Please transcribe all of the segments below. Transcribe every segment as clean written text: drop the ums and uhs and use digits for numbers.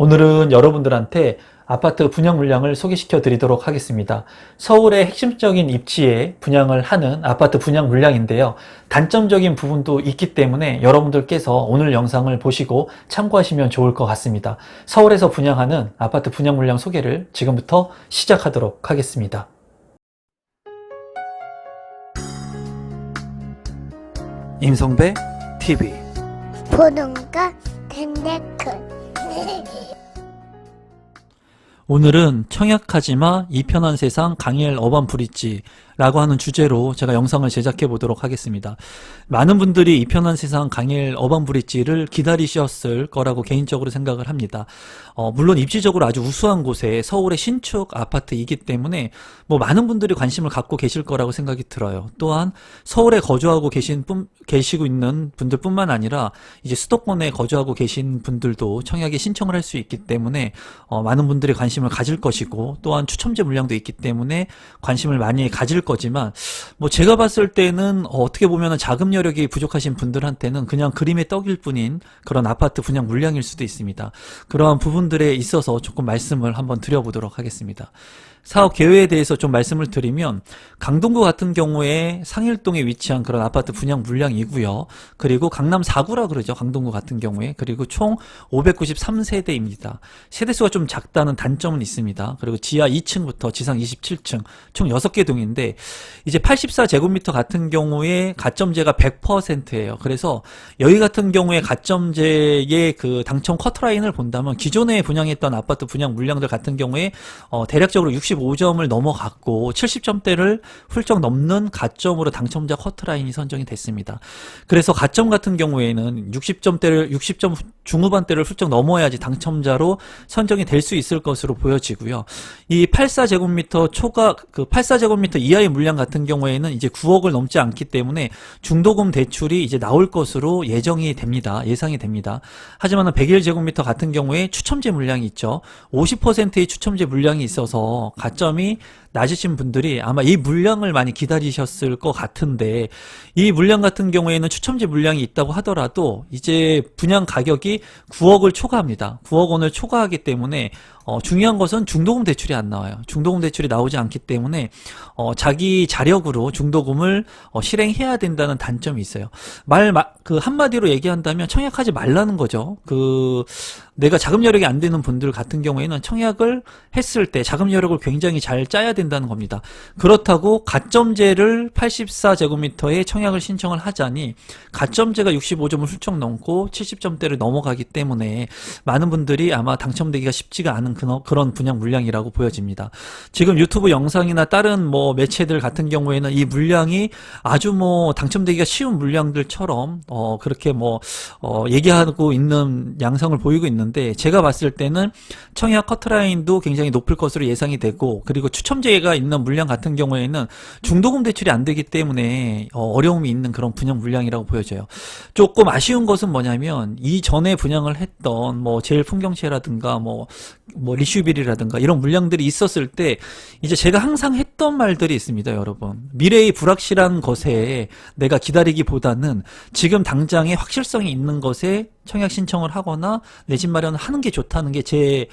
오늘은 여러분들한테 아파트 분양 물량을 소개시켜 드리도록 하겠습니다. 서울의 핵심적인 입지에 분양을 하는 아파트 분양 물량인데요. 단점적인 부분도 있기 때문에 여러분들께서 오늘 영상을 보시고 참고하시면 좋을 것 같습니다. 서울에서 분양하는 아파트 분양 물량 소개를 지금부터 시작하도록 하겠습니다. 임성배 TV 보는가 텐데크 오늘은 청약하지마 이 편한 세상 강일 어반 브릿지 라고 하는 주제로 제가 영상을 제작해 보도록 하겠습니다. 많은 분들이 이 편한 세상 강일 어반 브릿지를 기다리셨을 거라고 개인적으로 생각을 합니다. 물론 입지적으로 아주 우수한 곳에 서울의 신축 아파트이기 때문에 많은 분들이 관심을 갖고 계실 거라고 생각이 들어요. 또한 서울에 거주하고 계시고 있는 분들뿐만 아니라 이제 수도권에 거주하고 계신 분들도 청약에 신청을 할 수 있기 때문에 많은 분들이 관심을 가질 것이고, 또한 추첨제 물량도 있기 때문에 관심을 많이 가질 거지만 제가 봤을 때는 어떻게 보면 자금 여력이 부족하신 분들한테는 그냥 그림의 떡일 뿐인 그런 아파트 분양 물량일 수도 있습니다. 그러한 부분들에 있어서 조금 말씀을 한번 드려보도록 하겠습니다. 사업 계획에 대해서 좀 말씀을 드리면, 강동구 같은 경우에 상일동에 위치한 그런 아파트 분양 물량이고요. 그리고 강남 4구라 그러죠, 강동구 같은 경우에. 그리고 총 593세대입니다. 세대수가 좀 작다는 단점은 있습니다. 그리고 지하 2층부터 지상 27층 총 6개 동인데, 이제 84제곱미터 같은 경우에 가점제가 100%예요. 그래서 여기 같은 경우에 가점제의 그 당첨 커트라인을 본다면 기존에 분양했던 아파트 분양 물량들 같은 경우에 대략적으로 65점을 넘어갔고 70점대를 훌쩍 넘는 가점으로 당첨자 커트라인이 선정이 됐습니다. 그래서 가점 같은 경우에는 60점 중후반대를 훌쩍 넘어야지 당첨자로 선정이 될 수 있을 것으로 보여지고요. 이 84제곱미터 초과 84제곱미터 이하의 물량 같은 경우에는 이제 9억을 넘지 않기 때문에 중도금 대출이 이제 나올 것으로 예상이 됩니다. 하지만 101제곱미터 같은 경우에 추첨제 물량이 있죠. 50%의 추첨제 물량이 있어서 가점이 낮으신 분들이 아마 이 물량을 많이 기다리셨을 것 같은데, 이 물량 같은 경우에는 추첨제 물량이 있다고 하더라도 이제 분양 가격이 9억을 초과합니다. 9억 원을 초과하기 때문에 중요한 것은 중도금 대출이 안 나와요. 중도금 대출이 나오지 않기 때문에 자기 자력으로 중도금을 실행해야 된다는 단점이 있어요. 한마디로 얘기한다면 청약하지 말라는 거죠. 내가 자금 여력이 안 되는 분들 같은 경우에는 청약을 했을 때 자금 여력을 굉장히 잘 짜야 된다는 겁니다. 그렇다고 가점제를 84제곱미터에 청약을 신청을 하자니 가점제가 65점을 훌쩍 넘고 70점대를 넘어가기 때문에 많은 분들이 아마 당첨되기가 쉽지가 않은 그런 분양 물량이라고 보여집니다. 지금 유튜브 영상이나 다른 매체들 같은 경우에는 이 물량이 아주 당첨되기가 쉬운 물량들처럼 그렇게 얘기하고 있는 양상을 보이고 있는데, 제가 봤을 때는 청약 커트라인도 굉장히 높을 것으로 예상이 되고, 그리고 추첨제가 있는 물량 같은 경우에는 중도금 대출이 안 되기 때문에 어려움이 있는 그런 분양 물량이라고 보여져요. 조금 아쉬운 것은 뭐냐면, 이전에 분양을 했던 제일풍경채라든가 리슈빌이라든가 이런 물량들이 있었을 때 이제 제가 항상 했던 말들이 있습니다. 여러분, 미래의 불확실한 것에 내가 기다리기보다는 지금 당장에 확실성이 있는 것에 청약 신청을 하거나 내 집 마련을 하는 게 좋다는 게 제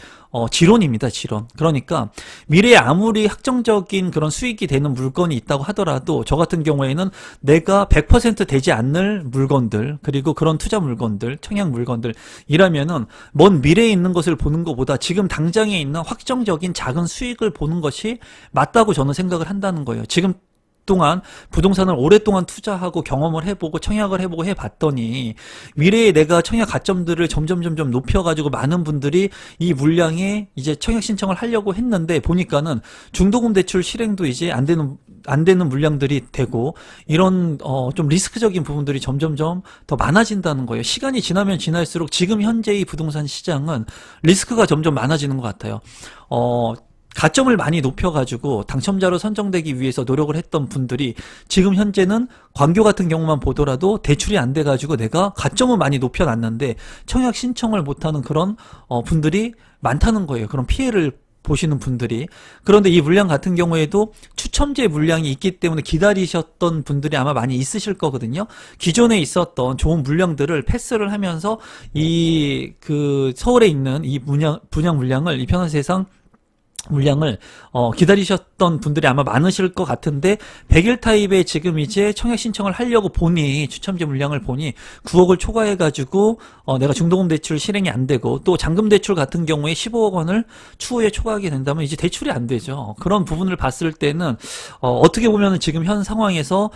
지론입니다. 지론. 그러니까 미래에 아무리 확정적인 그런 수익이 되는 물건이 있다고 하더라도 저 같은 경우에는 내가 100% 되지 않을 물건들, 그리고 그런 투자 물건들, 청약 물건들 이라면은 먼 미래에 있는 것을 보는 것보다 지금 당장에 있는 확정적인 작은 수익을 보는 것이 맞다고 저는 생각을 한다는 거예요. 지금 동안 부동산을 오랫동안 투자하고 경험을 해보고 청약을 해보고 해봤더니 미래에 내가 청약 가점들을 점점 높여가지고 많은 분들이 이 물량에 이제 청약 신청을 하려고 했는데 보니까는 중도금 대출 실행도 이제 안 되는 물량들이 되고, 이런 좀 리스크적인 부분들이 점점 더 많아진다는 거예요. 시간이 지나면 지날수록 지금 현재의 부동산 시장은 리스크가 점점 많아지는 것 같아요. 가점을 많이 높여가지고 당첨자로 선정되기 위해서 노력을 했던 분들이 지금 현재는 광교 같은 경우만 보더라도 대출이 안 돼가지고 내가 가점은 많이 높여놨는데 청약 신청을 못하는 그런 분들이 많다는 거예요. 그런 피해를 보시는 분들이. 그런데 이 물량 같은 경우에도 추첨제 물량이 있기 때문에 기다리셨던 분들이 아마 많이 있으실 거거든요. 기존에 있었던 좋은 물량들을 패스를 하면서 서울에 있는 이 분양 물량을 이 편한 세상 물량을 기다리셨던 분들이 아마 많으실 것 같은데 100일 타입에 지금 이제 청약 신청을 하려고 보니 추첨제 물량을 보니 9억을 초과해가지고 내가 중도금 대출 실행이 안 되고 또 잔금 대출 같은 경우에 15억 원을 추후에 초과하게 된다면 이제 대출이 안 되죠. 그런 부분을 봤을 때는 어떻게 보면 지금 현 상황에서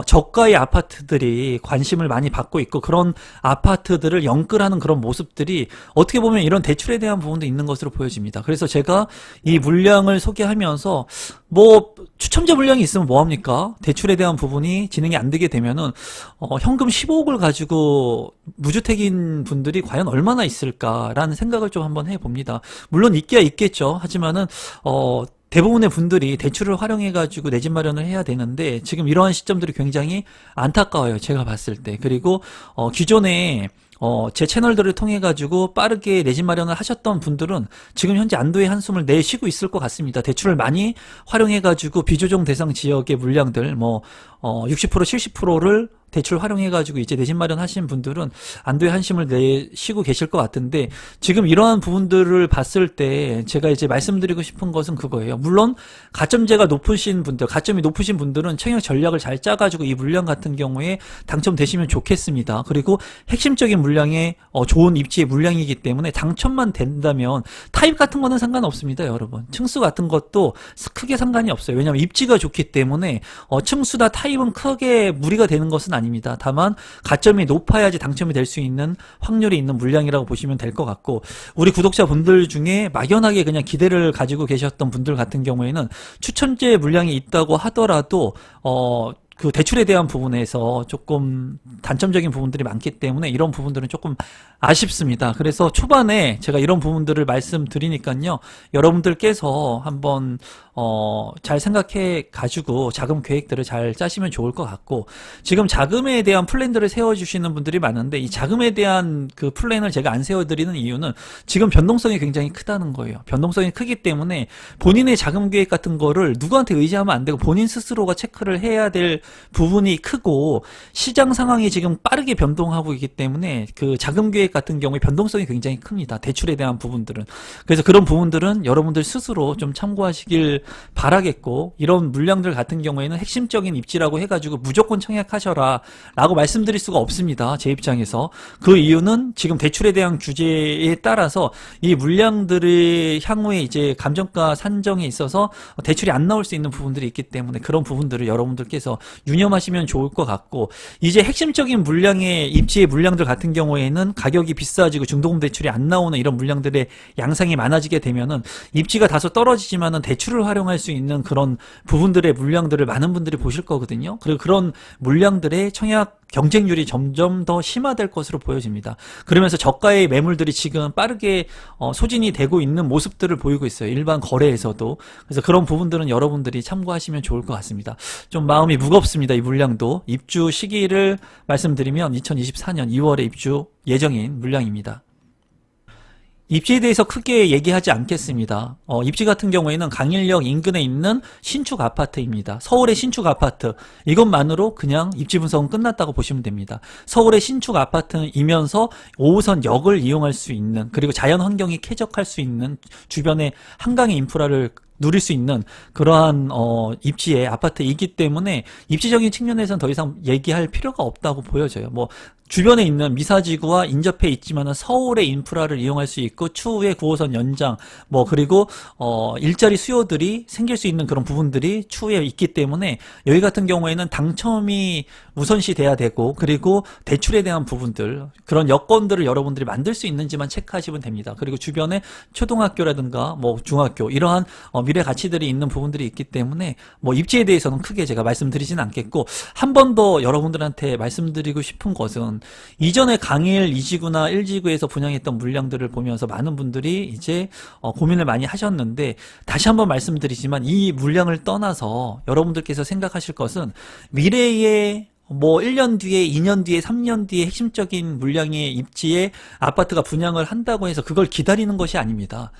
저가의 아파트들이 관심을 많이 받고 있고 그런 아파트들을 영끌하는 그런 모습들이 어떻게 보면 이런 대출에 대한 부분도 있는 것으로 보여집니다. 그래서 제가 이 물량을 소개하면서 뭐 추첨제 물량이 있으면 뭐합니까? 대출에 대한 부분이 진행이 안 되게 되면은 현금 15억을 가지고 무주택인 분들이 과연 얼마나 있을까라는 생각을 좀 한번 해봅니다. 물론 있기야 있겠죠. 하지만은 대부분의 분들이 대출을 활용해가지고 내 집 마련을 해야 되는데 지금 이러한 시점들이 굉장히 안타까워요. 제가 봤을 때. 그리고 기존에 제 채널들을 통해 가지고 빠르게 내 집 마련을 하셨던 분들은 지금 현재 안도의 한숨을 내쉬고 있을 것 같습니다. 대출을 많이 활용해 가지고 비조정 대상 지역의 물량들 60% 70%를 대출 활용해가지고 이제 내 집 마련하신 분들은 안도의 한심을 내쉬고 계실 것 같은데 지금 이러한 부분들을 봤을 때 제가 이제 말씀드리고 싶은 것은 그거예요. 물론 가점제가 높으신 분들, 가점이 높으신 분들은 청약 전략을 잘 짜가지고 이 물량 같은 경우에 당첨되시면 좋겠습니다. 그리고 핵심적인 물량의 좋은 입지의 물량이기 때문에 당첨만 된다면 타입 같은 거는 상관없습니다, 여러분. 층수 같은 것도 크게 상관이 없어요. 왜냐하면 입지가 좋기 때문에 층수나 타입은 크게 무리가 되는 것은 아닙니다. 다만 가점이 높아야지 당첨이 될 수 있는 확률이 있는 물량이라고 보시면 될 것 같고 우리 구독자분들 중에 막연하게 그냥 기대를 가지고 계셨던 분들 같은 경우에는 추첨제 물량이 있다고 하더라도 그 대출에 대한 부분에서 조금 단점적인 부분들이 많기 때문에 이런 부분들은 조금 아쉽습니다. 그래서 초반에 제가 이런 부분들을 말씀드리니까요. 여러분들께서 한번 잘 생각해 가지고 자금 계획들을 잘 짜시면 좋을 것 같고 지금 자금에 대한 플랜들을 세워주시는 분들이 많은데 이 자금에 대한 그 플랜을 제가 안 세워드리는 이유는 지금 변동성이 굉장히 크다는 거예요. 변동성이 크기 때문에 본인의 자금 계획 같은 거를 누구한테 의지하면 안 되고 본인 스스로가 체크를 해야 될 부분이 크고 시장 상황이 지금 빠르게 변동하고 있기 때문에 그 자금 계획 같은 경우에 변동성이 굉장히 큽니다. 대출에 대한 부분들은. 그래서 그런 부분들은 여러분들 스스로 좀 참고하시길 바라겠고 이런 물량들 같은 경우에는 핵심적인 입지라고 해가지고 무조건 청약하셔라 라고 말씀드릴 수가 없습니다. 제 입장에서. 그 이유는 지금 대출에 대한 규제에 따라서 이 물량들의 향후에 이제 감정가 산정에 있어서 대출이 안 나올 수 있는 부분들이 있기 때문에 그런 부분들을 여러분들께서 유념하시면 좋을 것 같고 이제 핵심적인 물량의 입지의 물량들 같은 경우에는 가격이 비싸지고 중도금 대출이 안 나오는 이런 물량들의 양상이 많아지게 되면은 입지가 다소 떨어지지만은 대출을 활용할 수 있는 그런 부분들의 물량들을 많은 분들이 보실 거거든요. 그리고 그런 물량들의 청약 경쟁률이 점점 더 심화될 것으로 보여집니다. 그러면서 저가의 매물들이 지금 빠르게 소진이 되고 있는 모습들을 보이고 있어요. 일반 거래에서도. 그래서 그런 부분들은 여러분들이 참고하시면 좋을 것 같습니다. 좀 마음이 무겁습니다. 이 물량도. 입주 시기를 말씀드리면 2024년 2월에 입주 예정인 물량입니다. 입지에 대해서 크게 얘기하지 않겠습니다. 입지 같은 경우에는 강일역 인근에 있는 신축 아파트입니다. 서울의 신축 아파트. 이것만으로 그냥 입지 분석은 끝났다고 보시면 됩니다. 서울의 신축 아파트이면서 5호선 역을 이용할 수 있는 그리고 자연 환경이 쾌적할 수 있는 주변에 한강의 인프라를 누릴 수 있는 그러한 입지의 아파트이기 때문에 입지적인 측면에서는 더 이상 얘기할 필요가 없다고 보여져요. 뭐 주변에 있는 미사지구와 인접해 있지만은 서울의 인프라를 이용할 수 있고 추후에 9호선 연장 그리고 일자리 수요들이 생길 수 있는 그런 부분들이 추후에 있기 때문에 여기 같은 경우에는 당첨이 우선시 돼야 되고 그리고 대출에 대한 부분들 그런 여건들을 여러분들이 만들 수 있는지만 체크하시면 됩니다. 그리고 주변에 초등학교라든가 중학교 이러한 미래 가치들이 있는 부분들이 있기 때문에 입지에 대해서는 크게 제가 말씀드리진 않겠고 한 번 더 여러분들한테 말씀드리고 싶은 것은 이전에 강일 2지구나 1지구에서 분양했던 물량들을 보면서 많은 분들이 이제 고민을 많이 하셨는데 다시 한번 말씀드리지만 이 물량을 떠나서 여러분들께서 생각하실 것은 미래의 1년 뒤에, 2년 뒤에, 3년 뒤에 핵심적인 물량의 입지에 아파트가 분양을 한다고 해서 그걸 기다리는 것이 아닙니다.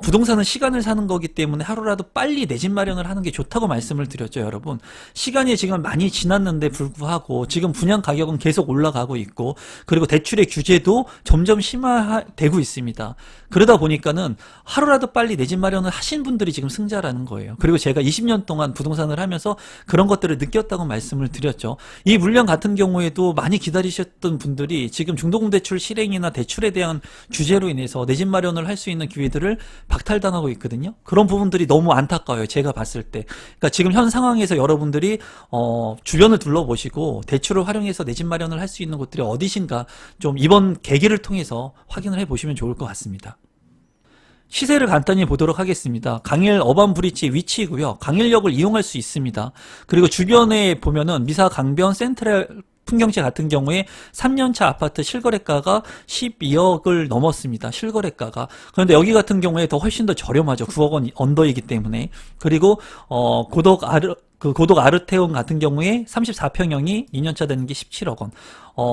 부동산은 시간을 사는 거기 때문에 하루라도 빨리 내 집 마련을 하는 게 좋다고 말씀을 드렸죠, 여러분. 시간이 지금 많이 지났는데 불구하고 지금 분양 가격은 계속 올라가고 있고, 그리고 대출의 규제도 점점 심화되고 있습니다. 그러다 보니까는 하루라도 빨리 내 집 마련을 하신 분들이 지금 승자라는 거예요. 그리고 제가 20년 동안 부동산을 하면서 그런 것들을 느꼈다고 말씀을 드렸죠. 이 물량 같은 경우에도 많이 기다리셨던 분들이 지금 중도금대출 실행이나 대출에 대한 규제로 인해서 내 집 마련을 할 수 있는 기회들을 박탈당하고 있거든요. 그런 부분들이 너무 안타까워요. 제가 봤을 때. 그러니까 지금 현 상황에서 여러분들이 주변을 둘러보시고 대출을 활용해서 내 집 마련을 할 수 있는 곳들이 어디신가 좀 이번 계기를 통해서 확인을 해보시면 좋을 것 같습니다. 시세를 간단히 보도록 하겠습니다. 강일 어반 브릿지 위치이고요. 강일역을 이용할 수 있습니다. 그리고 주변에 보면은 미사 강변 센트럴 풍경지 같은 경우에 3년차 아파트 실거래가가 12억을 넘었습니다. 실거래가가. 그런데 여기 같은 경우에 더 훨씬 더 저렴하죠. 9억 원 언더이기 때문에. 그리고 고덕 아르테온 같은 경우에 34평형이 2년차 되는 게 17억 원.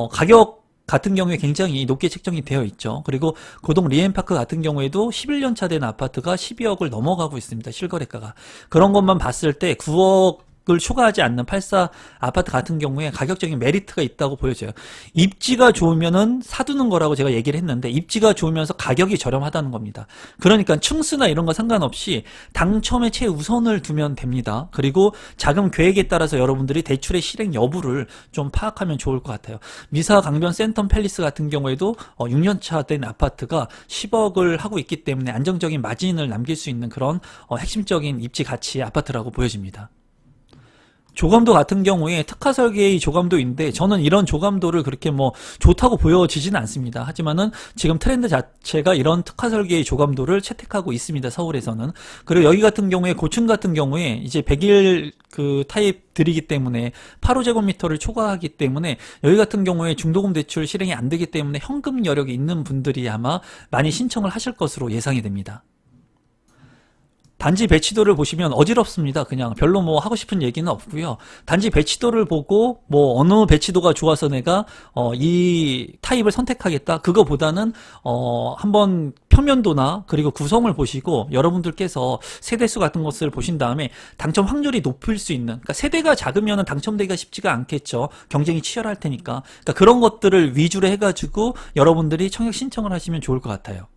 가격 같은 경우에 굉장히 높게 책정이 되어 있죠. 그리고 고동 리엠파크 같은 경우에도 11년차 된 아파트가 12억을 넘어가고 있습니다. 실거래가가. 그런 것만 봤을 때 9억을 초과하지 않는 84 아파트 같은 경우에 가격적인 메리트가 있다고 보여져요. 입지가 좋으면은 사두는 거라고 제가 얘기를 했는데 입지가 좋으면서 가격이 저렴하다는 겁니다. 그러니까 층수나 이런 거 상관없이 당첨에 최우선을 두면 됩니다. 그리고 자금 계획에 따라서 여러분들이 대출의 실행 여부를 좀 파악하면 좋을 것 같아요. 미사 강변 센텀 팰리스 같은 경우에도 6년차 된 아파트가 10억을 하고 있기 때문에 안정적인 마진을 남길 수 있는 그런 핵심적인 입지 가치의 아파트라고 보여집니다. 조감도 같은 경우에 특화 설계의 조감도인데 저는 이런 조감도를 그렇게 뭐 좋다고 보여지지는 않습니다. 하지만은 지금 트렌드 자체가 이런 특화 설계의 조감도를 채택하고 있습니다. 서울에서는. 그리고 여기 같은 경우에 고층 같은 경우에 이제 100일 그 타입들이기 때문에 8호제곱미터를 초과하기 때문에 여기 같은 경우에 중도금 대출 실행이 안 되기 때문에 현금 여력이 있는 분들이 아마 많이 신청을 하실 것으로 예상이 됩니다. 단지 배치도를 보시면 어지럽습니다. 그냥 별로 뭐 하고 싶은 얘기는 없고요. 단지 배치도를 보고 뭐 어느 배치도가 좋아서 내가 이 타입을 선택하겠다. 그거보다는 한번 평면도나 그리고 구성을 보시고 여러분들께서 세대수 같은 것을 보신 다음에 당첨 확률이 높을 수 있는, 그러니까 세대가 작으면 당첨되기가 쉽지가 않겠죠. 경쟁이 치열할 테니까. 그러니까 그런 것들을 위주로 해가지고 여러분들이 청약 신청을 하시면 좋을 것 같아요.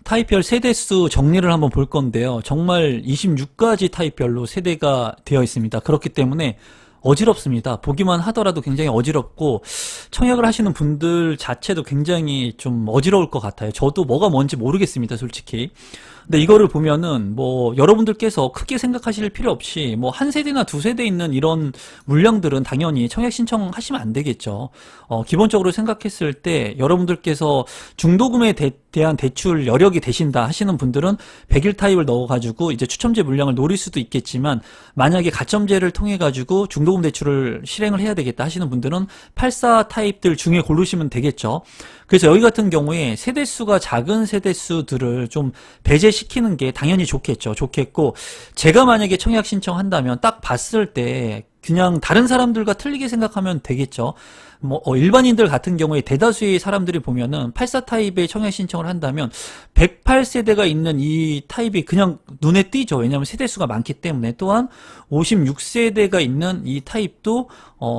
타입별 세대수 정리를 한번 볼 건데요. 정말 26가지 타입별로 세대가 되어 있습니다. 그렇기 때문에 어지럽습니다. 보기만 하더라도 굉장히 어지럽고 청약을 하시는 분들 자체도 굉장히 좀 어지러울 것 같아요. 저도 뭐가 뭔지 모르겠습니다, 솔직히. 근데 이거를 보면은 뭐 여러분들께서 크게 생각하실 필요 없이 뭐 한 세대나 두 세대 있는 이런 물량들은 당연히 청약 신청하시면 안 되겠죠. 기본적으로 생각했을 때 여러분들께서 중도금에 대한 대출 여력이 되신다 하시는 분들은 100일 타입을 넣어가지고 이제 추첨제 물량을 노릴 수도 있겠지만 만약에 가점제를 통해가지고 중도금 대출을 실행을 해야 되겠다 하시는 분들은 84 타입들 중에 고르시면 되겠죠. 그래서 여기 같은 경우에 세대수가 작은 세대수들을 좀 배제시키는 게 당연히 좋겠죠. 좋겠고 제가 만약에 청약 신청한다면 딱 봤을 때 그냥 다른 사람들과 틀리게 생각하면 되겠죠. 뭐 일반인들 같은 경우에 대다수의 사람들이 보면은 84 타입의 청약 신청을 한다면 108세대가 있는 이 타입이 그냥 눈에 띄죠. 왜냐하면 세대수가 많기 때문에. 또한 56세대가 있는 이 타입도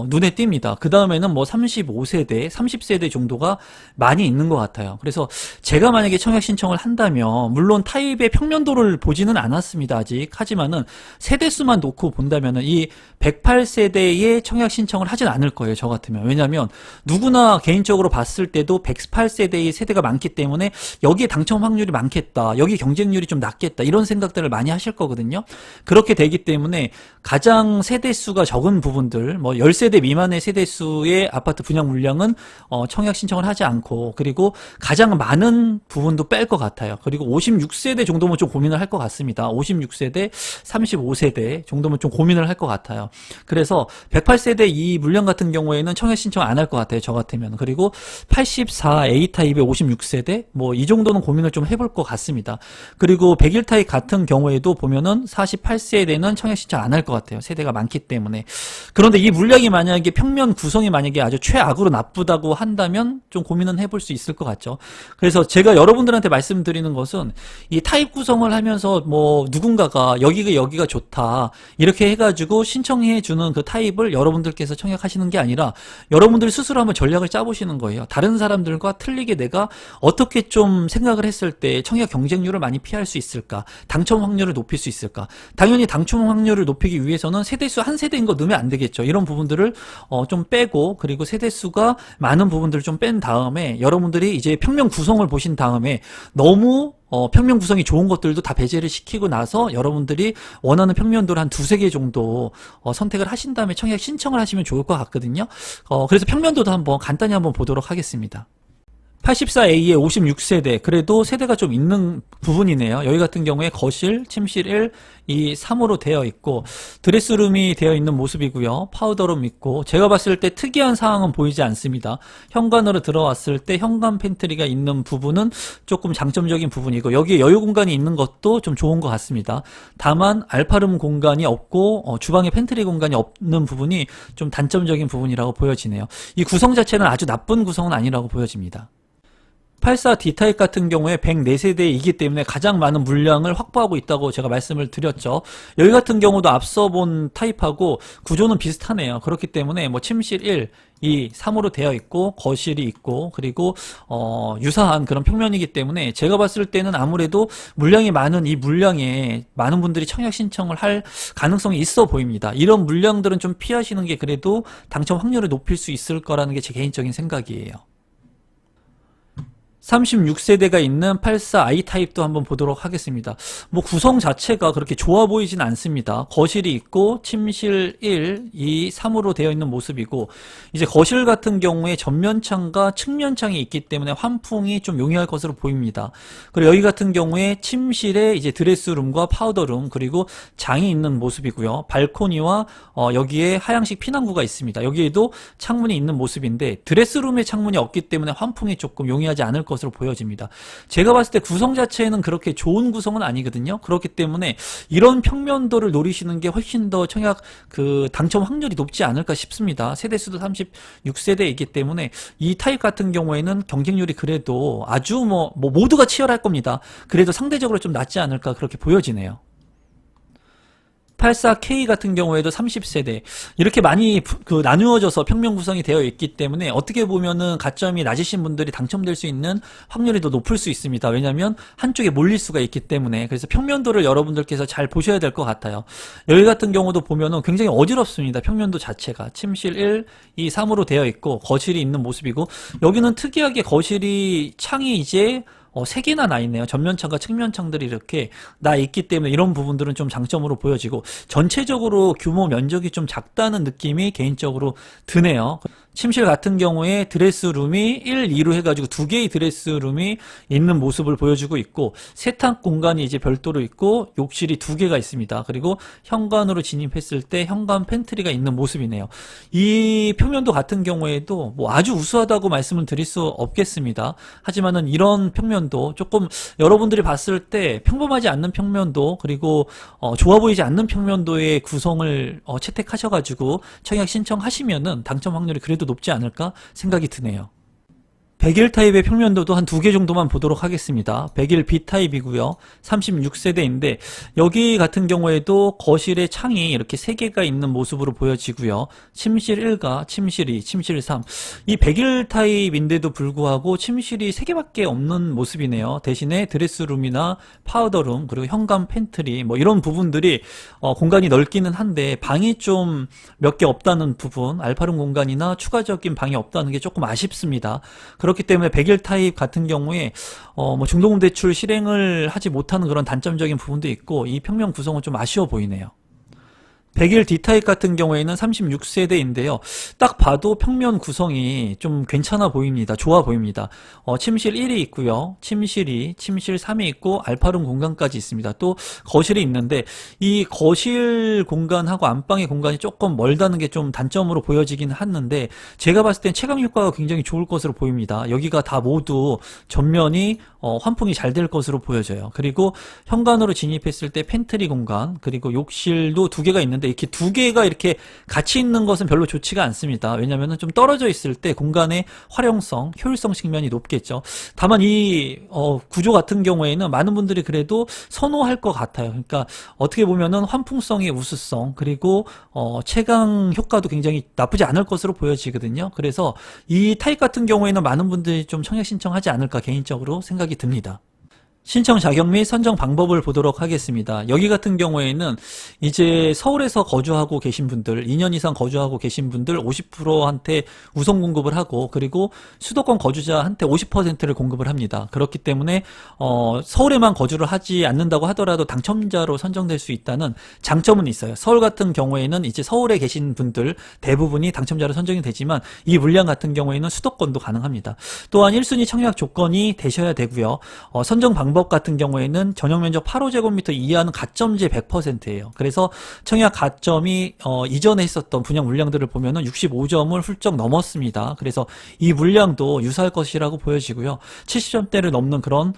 눈에 띕니다. 그 다음에는 뭐 35세대, 30세대 정도가 많이 있는 것 같아요. 그래서 제가 만약에 청약 신청을 한다면 물론 타입의 평면도를 보지는 않았습니다. 아직. 하지만은 세대수만 놓고 본다면은 이 108세대의 청약 신청을 하진 않을 거예요. 저 같으면. 왜냐하면 누구나 개인적으로 봤을 때도 108세대의 세대가 많기 때문에 여기에 당첨 확률이 많겠다. 여기 경쟁률이 좀 낮겠다. 이런 생각들을 많이 하실 거거든요. 그렇게 되기 때문에 가장 세대수가 적은 부분들, 뭐 10세대 미만의 세대수의 아파트 분양 물량은 청약 신청을 하지 않고, 그리고 가장 많은 부분도 뺄 것 같아요. 그리고 56세대 정도면 좀 고민을 할 것 같습니다. 56세대, 35세대 정도면 좀 고민을 할 것 같아요. 그래서 108세대 이 물량 같은 경우에는 청약 신청 안 할 것 같아요. 저 같으면. 그리고 84 A 타입의 56세대 뭐 이 정도는 고민을 좀 해볼 것 같습니다. 그리고 101 타입 같은 경우에도 보면은 48세대는 청약 신청 안 할 것 같아요. 세대가 많기 때문에. 그런데 이 물량이 굉장히 만약에 평면 구성이 만약에 아주 최악으로 나쁘다고 한다면 좀 고민은 해볼 수 있을 것 같죠. 그래서 제가 여러분들한테 말씀드리는 것은 이 타입 구성을 하면서 뭐 누군가가 여기가 좋다 이렇게 해가지고 신청해주는 그 타입을 여러분들께서 청약하시는 게 아니라 여러분들 스스로 한번 전략을 짜보시는 거예요. 다른 사람들과 틀리게 내가 어떻게 좀 생각을 했을 때 청약 경쟁률을 많이 피할 수 있을까? 당첨 확률을 높일 수 있을까? 당연히 당첨 확률을 높이기 위해서는 세대수 한 세대인 거 넣으면 안 되겠죠. 이런 부분들을 좀 빼고 그리고 세대수가 많은 부분들을 좀 뺀 다음에 여러분들이 이제 평면 구성을 보신 다음에 너무 평면 구성이 좋은 것들도 다 배제를 시키고 나서 여러분들이 원하는 평면도를 한 두세 개 정도 선택을 하신 다음에 청약 신청을 하시면 좋을 것 같거든요. 그래서 평면도도 한번 간단히 한번 보도록 하겠습니다. 84A의 56세대, 그래도 세대가 좀 있는 부분이네요. 여기 같은 경우에 거실, 침실 1, 이 3으로 되어 있고 드레스룸이 되어 있는 모습이고요. 파우더룸 있고 제가 봤을 때 특이한 사항은 보이지 않습니다. 현관으로 들어왔을 때 현관 팬트리가 있는 부분은 조금 장점적인 부분이고 여기에 여유 공간이 있는 것도 좀 좋은 것 같습니다. 다만 알파룸 공간이 없고 주방에 팬트리 공간이 없는 부분이 좀 단점적인 부분이라고 보여지네요. 이 구성 자체는 아주 나쁜 구성은 아니라고 보여집니다. 84D 타입 같은 경우에 104세대이기 때문에 가장 많은 물량을 확보하고 있다고 제가 말씀을 드렸죠. 여기 같은 경우도 앞서 본 타입하고 구조는 비슷하네요. 그렇기 때문에 뭐 침실 1, 2, 3으로 되어 있고 거실이 있고 그리고 유사한 그런 평면이기 때문에 제가 봤을 때는 아무래도 물량이 많은 이 물량에 많은 분들이 청약 신청을 할 가능성이 있어 보입니다. 이런 물량들은 좀 피하시는 게 그래도 당첨 확률을 높일 수 있을 거라는 게 제 개인적인 생각이에요. 36세대가 있는 84i 타입도 한번 보도록 하겠습니다. 뭐 구성 자체가 그렇게 좋아 보이진 않습니다. 거실이 있고 침실 1, 2, 3으로 되어 있는 모습이고 이제 거실 같은 경우에 전면창과 측면창이 있기 때문에 환풍이 좀 용이할 것으로 보입니다. 그리고 여기 같은 경우에 침실에 이제 드레스룸과 파우더룸 그리고 장이 있는 모습이고요. 발코니와 여기에 하향식 피난구가 있습니다. 여기에도 창문이 있는 모습인데 드레스룸에 창문이 없기 때문에 환풍이 조금 용이하지 않을 것으로 보여집니다. 제가 봤을 때 구성 자체는 그렇게 좋은 구성은 아니거든요. 그렇기 때문에 이런 평면도를 노리시는 게 훨씬 더 청약 그 당첨 확률이 높지 않을까 싶습니다. 세대수도 36세대이기 때문에 이 타입 같은 경우에는 경쟁률이 그래도 아주 뭐 모두가 치열할 겁니다. 그래도 상대적으로 좀 낫지 않을까 그렇게 보여지네요. 84K 같은 경우에도 30세대 이렇게 많이 나누어져서 평면 구성이 되어 있기 때문에 어떻게 보면은 가점이 낮으신 분들이 당첨될 수 있는 확률이 더 높을 수 있습니다. 왜냐하면 한쪽에 몰릴 수가 있기 때문에. 그래서 평면도를 여러분들께서 잘 보셔야 될 것 같아요. 여기 같은 경우도 보면은 굉장히 어지럽습니다. 평면도 자체가 침실 1, 2, 3으로 되어 있고 거실이 있는 모습이고 여기는 특이하게 거실이 창이 이제 3개나 나 있네요. 전면창과 측면창들이 이렇게 나 있기 때문에 이런 부분들은 좀 장점으로 보여지고 전체적으로 규모 면적이 좀 작다는 느낌이 개인적으로 드네요. 침실 같은 경우에 드레스룸이 1, 2로 해가지고 2개의 드레스룸이 있는 모습을 보여주고 있고 세탁 공간이 이제 별도로 있고 욕실이 2개가 있습니다. 그리고 현관으로 진입했을 때 현관 팬트리가 있는 모습이네요. 이 평면도 같은 경우에도 뭐 아주 우수하다고 말씀을 드릴 수 없겠습니다. 하지만은 이런 평면도 조금 여러분들이 봤을 때 평범하지 않는 평면도 그리고 좋아 보이지 않는 평면도의 구성을 채택하셔가지고 청약 신청하시면은 당첨 확률이 그래도 높지 않을까 생각이 드네요. 101 타입의 평면도도 한 2개 정도만 보도록 하겠습니다. 101 B 타입이고요. 36세대인데 여기 같은 경우에도 거실에 창이 이렇게 3개가 있는 모습으로 보여지고요. 침실 1과 침실 2, 침실 3. 이 101 타입인데도 불구하고 침실이 3개밖에 없는 모습이네요. 대신에 드레스룸이나 파우더룸 그리고 현관 팬트리 뭐 이런 부분들이 공간이 넓기는 한데 방이 좀 몇 개 없다는 부분, 알파룸 공간이나 추가적인 방이 없다는 게 조금 아쉽습니다. 그렇기 때문에 101 타입 같은 경우에 뭐 중도금 대출 실행을 하지 못하는 그런 단점적인 부분도 있고 이 평면 구성은 좀 아쉬워 보이네요. 101 D타입 같은 경우에는 36세대인데요. 딱 봐도 평면 구성이 좀 괜찮아 보입니다. 좋아 보입니다. 침실 1이 있고요. 침실 2, 침실 3이 있고 알파룸 공간까지 있습니다. 또 거실이 있는데 이 거실 공간하고 안방의 공간이 조금 멀다는 게 좀 단점으로 보여지긴 하는데 제가 봤을 땐 체감 효과가 굉장히 좋을 것으로 보입니다. 여기가 다 모두 전면이 환풍이 잘 될 것으로 보여져요. 그리고 현관으로 진입했을 때 팬트리 공간 그리고 욕실도 2개가 있는데 있는데 이렇게 두 개가 이렇게 같이 있는 것은 별로 좋지가 않습니다. 왜냐면은 좀 떨어져 있을 때 공간의 활용성, 효율성 측면이 높겠죠. 다만 이 구조 같은 경우에는 많은 분들이 그래도 선호할 것 같아요. 그러니까 어떻게 보면은 환풍성의 우수성 그리고 채광 효과도 굉장히 나쁘지 않을 것으로 보여지거든요. 그래서 이 타입 같은 경우에는 많은 분들이 좀 청약 신청하지 않을까 개인적으로 생각이 듭니다. 신청 자격 및 선정 방법을 보도록 하겠습니다. 여기 같은 경우에는 이제 서울에서 거주하고 계신 분들, 2년 이상 거주하고 계신 분들 50%한테 우선 공급을 하고, 그리고 수도권 거주자한테 50%를 공급을 합니다. 그렇기 때문에 서울에만 거주를 하지 않는다고 하더라도 당첨자로 선정될 수 있다는 장점은 있어요. 서울 같은 경우에는 이제 서울에 계신 분들 대부분이 당첨자로 선정이 되지만 이 물량 같은 경우에는 수도권도 가능합니다. 또한 1순위 청약 조건이 되셔야 되고요. 선정 방법 같은 경우에는 전용 면적 8호제곱미터 이하는 가점제 100%예요. 그래서 청약 가점이 이전에 했었던 분양 물량들을 보면은 65점을 훌쩍 넘었습니다. 그래서 이 물량도 유사할 것이라고 보여지고요. 70점대를 넘는 그런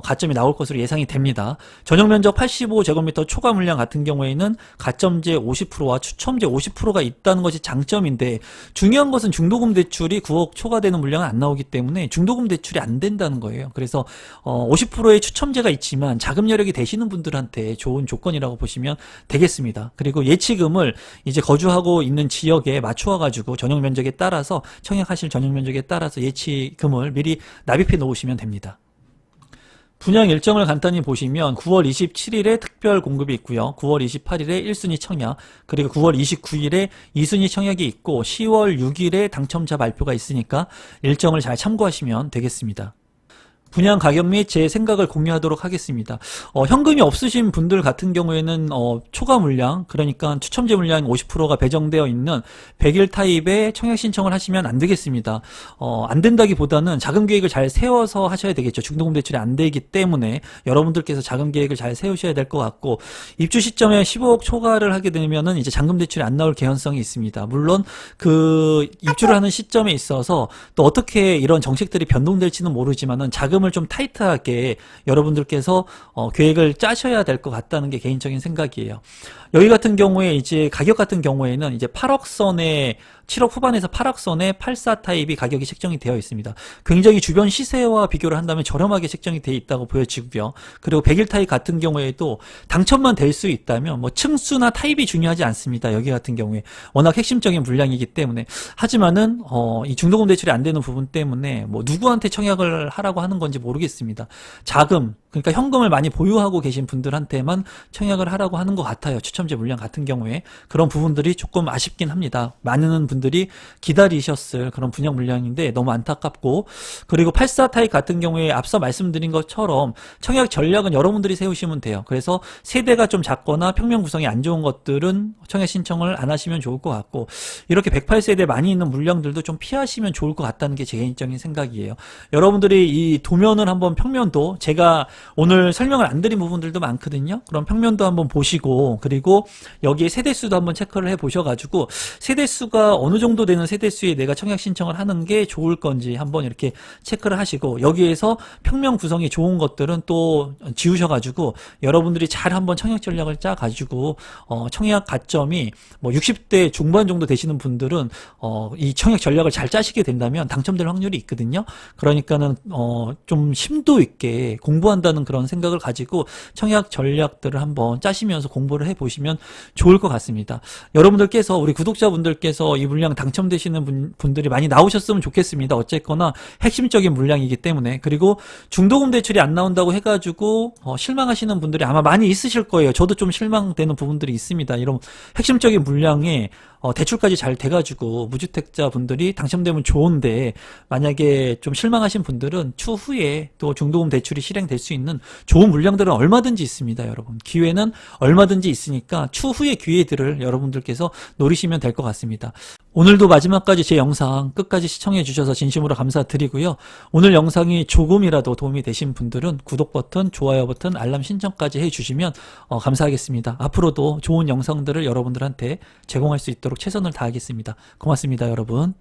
가점이 나올 것으로 예상이 됩니다. 전용 면적 85제곱미터 초과 물량 같은 경우에는 가점제 50%와 추첨제 50%가 있다는 것이 장점인데, 중요한 것은 중도금 대출이 9억 초과되는 물량은 안 나오기 때문에 중도금 대출이 안 된다는 거예요. 그래서 50%의 추첨제가 있지만 자금 여력이 되시는 분들한테 좋은 조건이라고 보시면 되겠습니다. 그리고 예치금을 이제 거주하고 있는 지역에 맞추어 가지고 전용 면적에 따라서 청약하실 전용 면적에 따라서 예치금을 미리 납입해 놓으시면 됩니다. 분양 일정을 간단히 보시면 9월 27일에 특별 공급이 있고요. 9월 28일에 1순위 청약, 그리고 9월 29일에 2순위 청약이 있고 10월 6일에 당첨자 발표가 있으니까 일정을 잘 참고하시면 되겠습니다. 분양 가격 및 제 생각을 공유하도록 하겠습니다. 현금이 없으신 분들 같은 경우에는 초과 물량, 그러니까 추첨제 물량 50%가 배정되어 있는 100일 타입의 청약 신청을 하시면 안 되겠습니다. 안 된다기보다는 자금 계획을 잘 세워서 하셔야 되겠죠. 중도금 대출이 안 되기 때문에 여러분들께서 자금 계획을 잘 세우셔야 될 것 같고, 입주 시점에 15억 초과를 하게 되면은 이제 잔금 대출이 안 나올 개연성이 있습니다. 물론 그 입주를 하는 시점에 있어서 또 어떻게 이런 정책들이 변동될지는 모르지만은 자금 좀 타이트하게 여러분들께서 계획을 짜셔야 될 것 같다는 게 개인적인 생각이에요. 여기 같은 경우에 이제 가격 같은 경우에는 이제 8억 선에 7억 후반에서 8억 선에 84 타입이 가격이 책정이 되어 있습니다. 굉장히 주변 시세와 비교를 한다면 저렴하게 책정이 되어 있다고 보여지고요. 그리고 100일 타입 같은 경우에도 당첨만 될 수 있다면 뭐 층수나 타입이 중요하지 않습니다. 여기 같은 경우에 워낙 핵심적인 물량이기 때문에. 하지만은 이 중도금 대출이 안 되는 부분 때문에 뭐 누구한테 청약을 하라고 하는 건지 모르겠습니다. 자금, 그러니까 현금을 많이 보유하고 계신 분들한테만 청약을 하라고 하는 것 같아요. 추첨제 물량 같은 경우에. 그런 부분들이 조금 아쉽긴 합니다. 많은 분들이 기다리셨을 그런 분양 물량인데 너무 안타깝고, 그리고 84 타입 같은 경우에 앞서 말씀드린 것처럼 청약 전략은 여러분들이 세우시면 돼요. 그래서 세대가 좀 작거나 평면 구성이 안 좋은 것들은 청약 신청을 안 하시면 좋을 것 같고, 이렇게 108세대 많이 있는 물량들도 좀 피하시면 좋을 것 같다는 게 제 개인적인 생각이에요. 여러분들이 이 도면을 한번, 평면도 제가 오늘 설명을 안 드린 부분들도 많거든요. 그럼 평면도 한번 보시고, 그리고 여기에 세대수도 한번 체크를 해 보셔가지고 세대수가 어느 정도 되는 세대수에 내가 청약 신청을 하는 게 좋을 건지 한번 이렇게 체크를 하시고, 여기에서 평면 구성이 좋은 것들은 또 지우셔가지고 여러분들이 잘 한번 청약 전략을 짜가지고 청약 가점이 뭐 60대 중반 정도 되시는 분들은 이 청약 전략을 잘 짜시게 된다면 당첨될 확률이 있거든요. 그러니까는 좀 심도 있게 공부한다는 그런 생각을 가지고 청약 전략들을 한번 짜시면서 공부를 해보시면 좋을 것 같습니다. 여러분들께서, 우리 구독자분들께서 이 물량 당첨되시는 분들이 많이 나오셨으면 좋겠습니다. 어쨌거나 핵심적인 물량이기 때문에. 그리고 중도금 대출이 안 나온다고 해가지고 실망하시는 분들이 아마 많이 있으실 거예요. 저도 좀 실망되는 부분들이 있습니다. 이런 핵심적인 물량에 대출까지 잘 돼가지고 무주택자 분들이 당첨되면 좋은데, 만약에 좀 실망하신 분들은 추후에 또 중도금 대출이 실행될 수 있는 좋은 물량들은 얼마든지 있습니다. 여러분, 기회는 얼마든지 있으니까 추후의 기회들을 여러분들께서 노리시면 될 것 같습니다. 오늘도 마지막까지 제 영상 끝까지 시청해 주셔서 진심으로 감사드리고요. 오늘 영상이 조금이라도 도움이 되신 분들은 구독 버튼, 좋아요 버튼, 알람 신청까지 해주시면 감사하겠습니다. 앞으로도 좋은 영상들을 여러분들한테 제공할 수 있도록 최선을 다하겠습니다. 고맙습니다, 여러분.